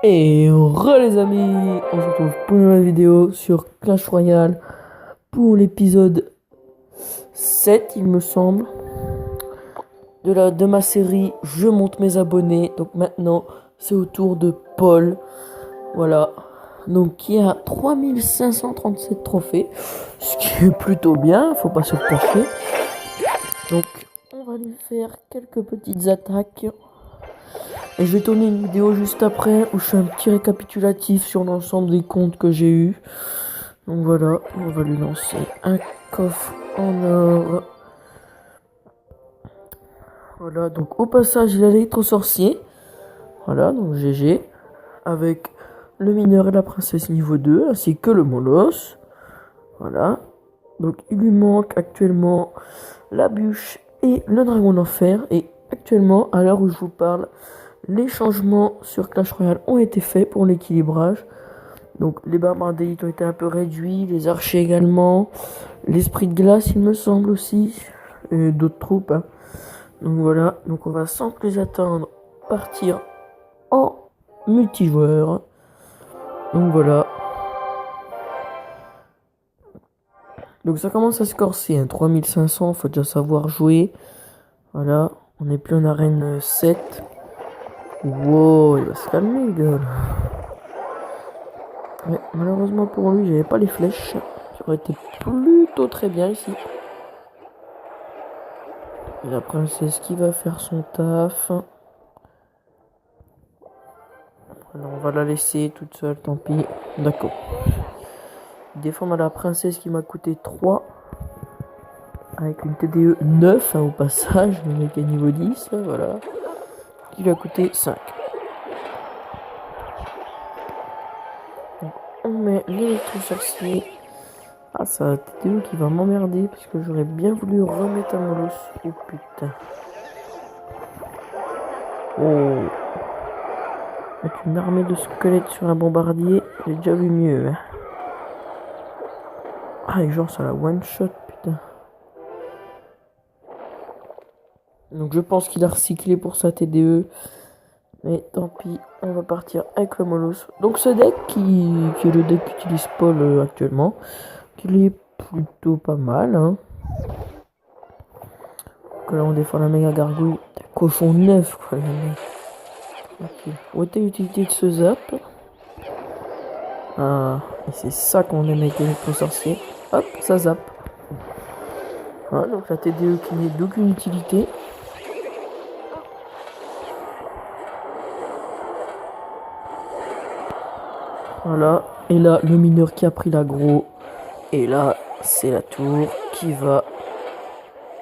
Et les amis, on se retrouve pour une nouvelle vidéo sur Clash Royale pour l'épisode 7 il me semble de ma série Je monte mes abonnés. Donc maintenant c'est au tour de Paul, voilà, donc qui a 3537 trophées, ce qui est plutôt bien, faut pas se le cacher. Donc on va lui faire quelques petites attaques. Et je vais tourner une vidéo juste après où je fais un petit récapitulatif sur l'ensemble des comptes que j'ai eu. Donc voilà, on va lui lancer un coffre en or. Voilà, donc au passage, il a l'électro-sorcier. Voilà, donc GG. Avec le mineur et la princesse niveau 2, ainsi que le molosse. Voilà. Donc il lui manque actuellement la bûche et le dragon d'enfer. Et actuellement, à l'heure où je vous parle, les changements sur Clash Royale ont été faits pour l'équilibrage. Donc les barbares d'élite ont été un peu réduits, les archers également, l'esprit de glace il me semble aussi, et d'autres troupes. Hein. Donc voilà, donc on va sans plus attendre partir en multijoueur. Donc voilà. Donc ça commence à se corser, hein. 3500, faut déjà savoir jouer. Voilà, on n'est plus en arène 7. Wow, il va se calmer le gars. Mais malheureusement pour lui, j'avais pas les flèches. Ça aurait été plutôt très bien ici. Et la princesse qui va faire son taf. Alors on va la laisser toute seule, tant pis. D'accord. Défendre à la princesse qui m'a coûté 3. Avec une TDE 9 hein, au passage. Le mec est niveau 10, voilà. Qui lui a coûté 5. Donc on met l'électro-sorcier. Ah, ça TDE qui va m'emmerder. Parce que j'aurais bien voulu remettre un molosse. Oh putain. Oh. Mettre une armée de squelettes sur un bombardier, j'ai déjà vu mieux. Hein. Ah, et genre ça la one shot, putain. Donc je pense qu'il a recyclé pour sa TDE. Mais tant pis, on va partir avec le Molosse. Donc ce deck qui est le deck qu'utilise Paul actuellement, qui est plutôt pas mal. Hein. Donc là on défend la méga gargouille. Cochon neuf quoi, le mec. Okay. Où était l'utilité de ce zap? Ah, et c'est ça qu'on aime avec les sorcier. Hop, ça zappe. Voilà, donc la TDE qui n'est d'aucune utilité. Voilà, et là le mineur qui a pris l'aggro. Et là c'est la tour qui va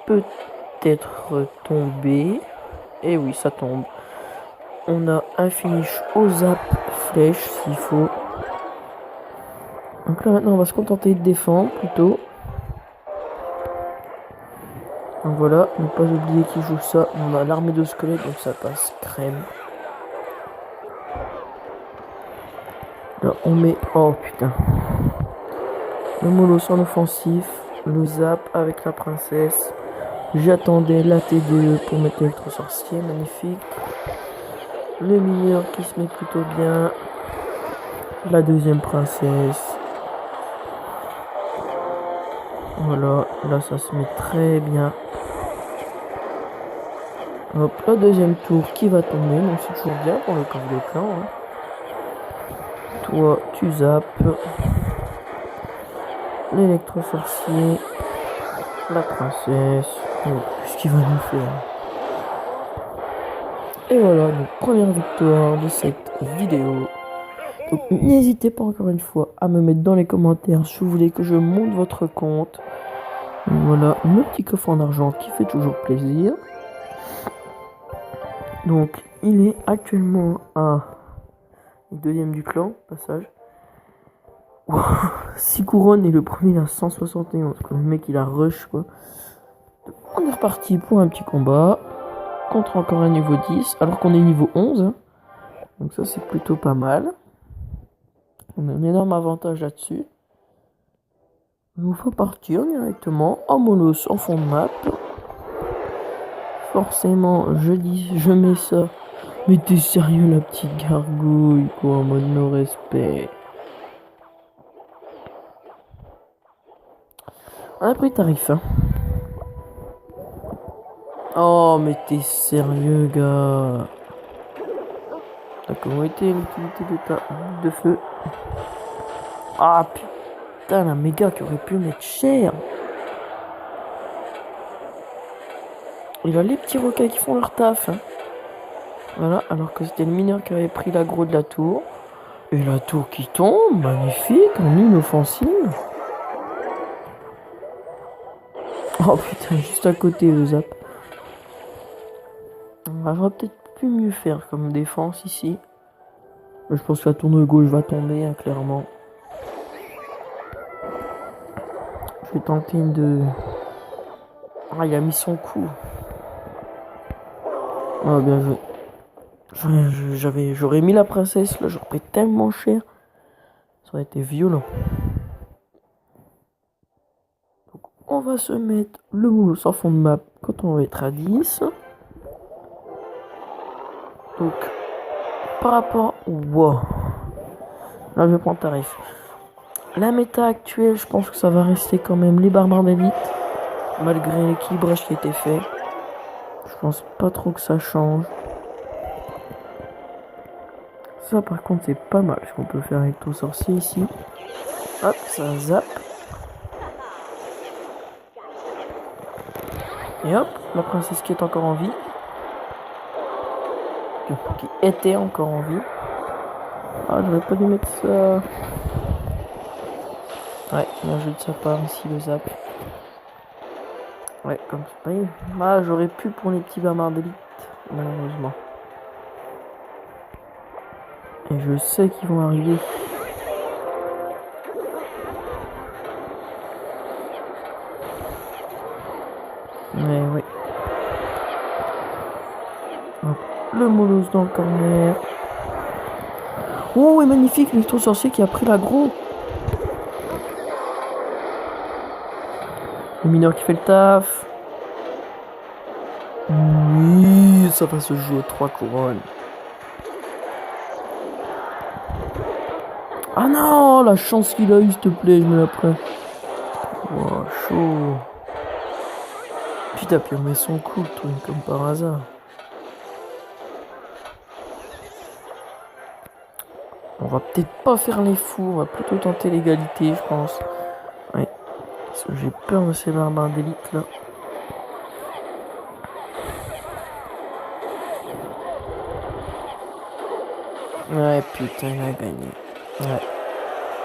peut-être tomber. Et oui, ça tombe. On a un finish au zap flèche s'il faut. Donc là maintenant on va se contenter de défendre plutôt. Donc voilà, ne pas oublier qu'il joue ça. On a l'armée de squelettes donc ça passe crème. Là on met... Oh putain. Le molosse en offensif. Le zap avec la princesse. J'attendais la TDE pour mettre l'électro-sorcier. Magnifique. Le mineur qui se met plutôt bien. La deuxième princesse. Voilà, là ça se met très bien. Hop, la deuxième tour qui va tomber, donc c'est toujours bien pour le camp de clan. Hein. Toi, tu zappes. L'électro-sorcier. La princesse. Oh, qu'est-ce qu'il va nous faire? Et voilà, donc première victoire de cette vidéo. Donc n'hésitez pas encore une fois à me mettre dans les commentaires si vous voulez que je monte votre compte. Donc voilà, le petit coffre en argent qui fait toujours plaisir. Donc il est actuellement à deuxième du clan, passage. Wow, 6 couronnes et le premier à 171. Le mec il a rush quoi. Donc, on est reparti pour un petit combat. Contre encore un niveau 10. Alors qu'on est niveau 11. Hein. Donc ça c'est plutôt pas mal. On a un énorme avantage là-dessus. Il faut partir directement en molosse en fond de map. Forcément je mets ça Mais t'es sérieux, la petite gargouille, quoi, en mode no respect. On a pris tarif, hein. Oh, mais t'es sérieux, gars. T'as comment été l'utilité de ta boule de feu? Ah, putain, la méga qui aurait pu mettre cher. Il y a les petits requins qui font leur taf, hein. Voilà, alors que c'était le mineur qui avait pris l'aggro de la tour. Et la tour qui tombe, magnifique, en une offensive. Oh putain, juste à côté le zap. On va peut-être plus mieux faire comme défense ici. Je pense que la tour de gauche va tomber, hein, clairement. Je vais tenter une de... Ah, il a mis son coup. Ah, bien joué. J'aurais mis la princesse, là, j'aurais pris tellement cher. Ça aurait été violent. Donc, on va se mettre le moulot sans fond de map quand on va être à 10. Donc, par rapport... Wow. Là, je vais prendre tarif. La méta actuelle, je pense que ça va rester quand même les barbares d'élite. Malgré l'équilibrage qui a été fait. Je pense pas trop que ça change. Ça, par contre, c'est pas mal ce qu'on peut faire avec ton sorcier ici. Hop, ça zappe. Et hop, la princesse qui est encore en vie. Qui était encore en vie. Ah, j'aurais pas dû mettre ça. Ouais, bien joué de sa part ici, le zap. Ouais, comme ça. Ah, j'aurais pu pour les petits barbares d'élite, malheureusement. Et je sais qu'ils vont arriver. Mais oui. Donc, le molosse dans le corner. Oh, et magnifique, l'électro sorcier qui a pris l'aggro. Le mineur qui fait le taf. Oui, ça va se jouer aux 3 couronnes. Ah non, la chance qu'il a eu, s'il te plaît, je me la prends. Wow, chaud. Putain, puis on met son coup, le truc, comme par hasard. On va peut-être pas faire les fous, on va plutôt tenter l'égalité, je pense. Ouais, parce que j'ai peur de ces barbares d'élite là. Ouais, putain, il a gagné. Ouais.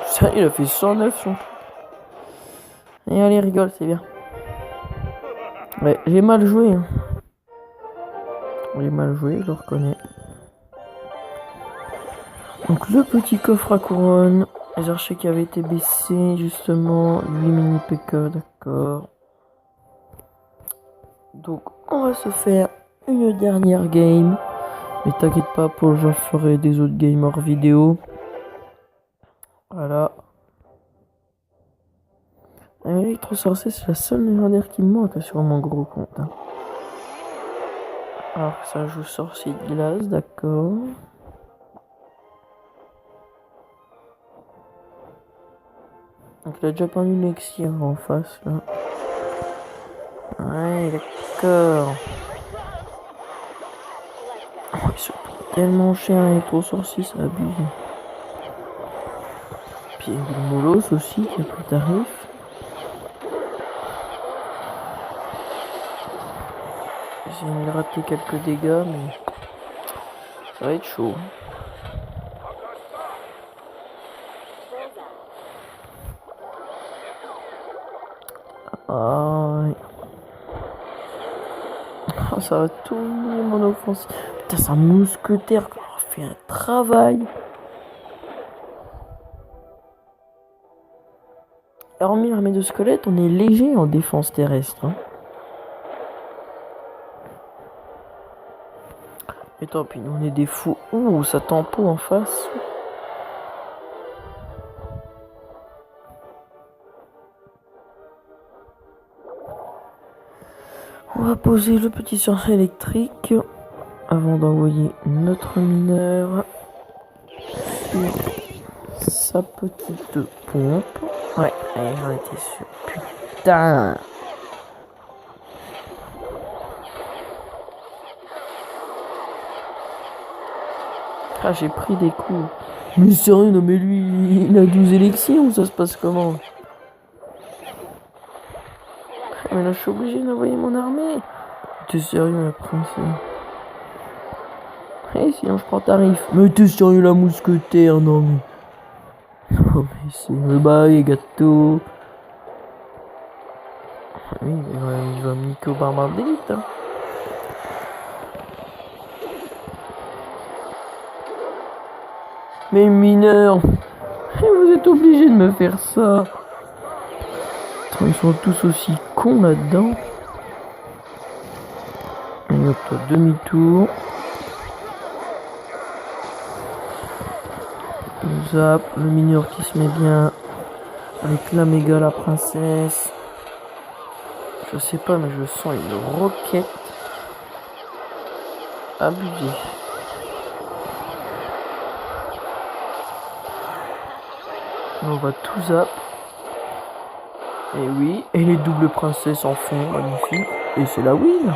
Ça, il a fait 109 son truc. Et allez, rigole, c'est bien. Ouais, j'ai mal joué. Hein. J'ai mal joué, je le reconnais. Donc, le petit coffre à couronne. Les archers qui avaient été baissés, justement. 8 mini PK, d'accord. Donc, on va se faire une dernière game. Mais t'inquiète pas, Paul, je ferai des autres games hors vidéo. Voilà. L'électro sorcier, c'est la seule légendaire qui me manque sur mon gros compte. Hein. Alors ça joue sorcier de glace, d'accord. Donc il a déjà pas une Lexia en face là. Ouais, d'accord. Oh, ils sont tellement chers l'électro sorcier, ça abuse. Puis il y a le Molos aussi qui a pris tarif. J'ai raté quelques dégâts, mais ça va être chaud. Ah, ouais. Oh, ça va tourner mon offense. Putain, c'est un mousquetaire qui a fait un travail. Hormis l'armée de squelettes, on est léger en défense terrestre. Hein. Et tant pis, nous on est des fous. Ouh, ça tempo en face. On va poser le petit sorcier électrique. avant d'envoyer notre mineur sur sa petite pompe. Ouais, allez, j'en étais sûr. Putain! Ah, j'ai pris des coups. Mais sérieux, non mais lui, il a 12 élections ou ça se passe comment? Mais là, je suis obligé d'envoyer mon armée. T'es sérieux, la princesse? Eh, sinon je prends tarif. Mais t'es sérieux, la mousquetaire? Non mais... Non mais c'est le bail, gâteau. Oui, il va me niquer au barbare d'élite, hein. Mais mineurs, vous êtes obligés de me faire ça. Attends, ils sont tous aussi cons là-dedans. Et hop, demi-tour. Zap, le mineur qui se met bien. Avec la méga la princesse. Je sais pas, mais je sens une roquette. Abusée. On va tout zap. Et oui, et les doubles princesses en fond, magnifique. Et c'est la win.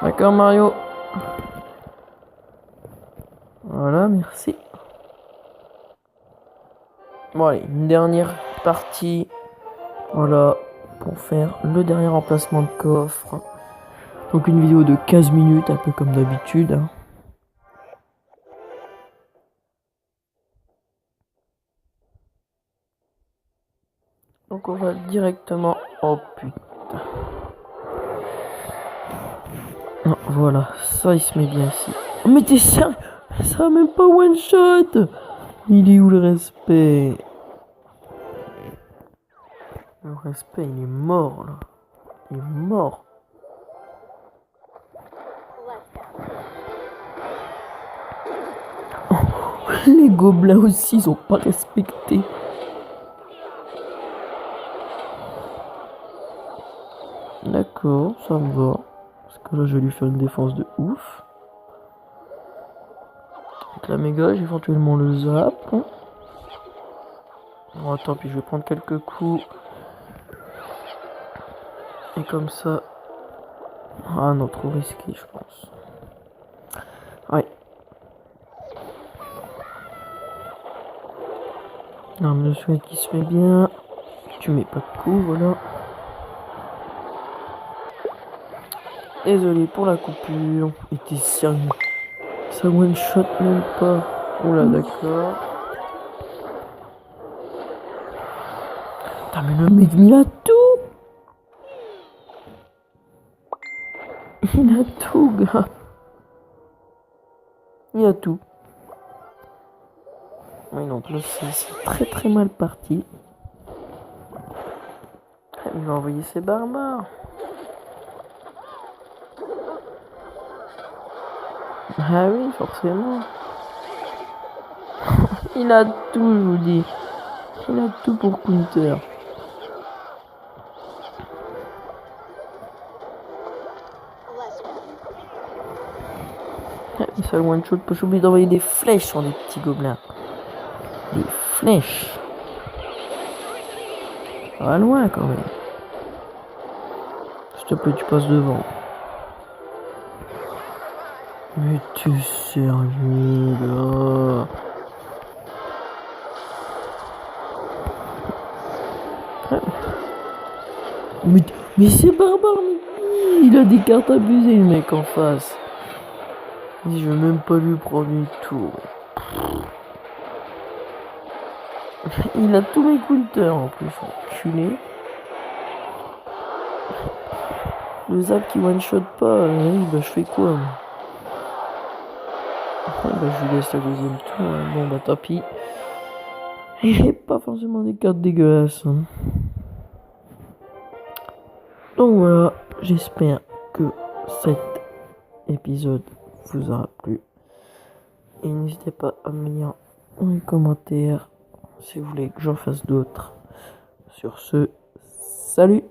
D'accord Mario. Voilà, merci. Bon allez, une dernière partie. Voilà, pour faire le dernier emplacement de coffre. Donc une vidéo de 15 minutes, un peu comme d'habitude, hein. Donc on va directement... Oh putain. Non, voilà, ça il se met bien ici. Oh, mais t'es sérieux? Ça va même pas one shot. Il est où le respect? Le respect, il est mort là. Il est mort. Oh, les gobelins aussi, ils ont pas respecté. D'accord, ça me va. Parce que là, je vais lui faire une défense de ouf. Avec la méga, j'ai éventuellement le zap. Bon, attends, puis je vais prendre quelques coups. Et comme ça... Ah non, trop risqué, je pense. Ouais. Non, mais le souhait qui se met bien. Tu mets pas de coups, voilà. Désolé pour la coupure. Mais t'es sérieux? Ça one shot même pas. Oula, d'accord. Putain, mais le mec, il a tout. Il a tout, gars. Il a tout. Oui, donc là, c'est très très mal parti. Il va envoyer ses barbares. Ah oui, forcément. Il a tout, je vous dis. Il a tout pour counter. Ça one shot, j'ai oublié d'envoyer des flèches sur les petits gobelins. Des flèches. Ça va loin quand même. S'il te plaît, tu passes devant. Mais t'es sérieux là? Mais c'est barbare, mais il a des cartes abusées le mec en face. Je vais même pas lui prendre une tour. Il a tous mes counters en plus, enculé. Le zap qui one shot pas, oui, bah je fais quoi moi? Bah je lui laisse la deuxième tour, hein. Bon bah tant pis. Et pas forcément des cartes dégueulasses, hein. Donc voilà, j'espère que cet épisode vous aura plu. Et n'hésitez pas à me lire dans les commentaires si vous voulez que j'en fasse d'autres. Sur ce, salut!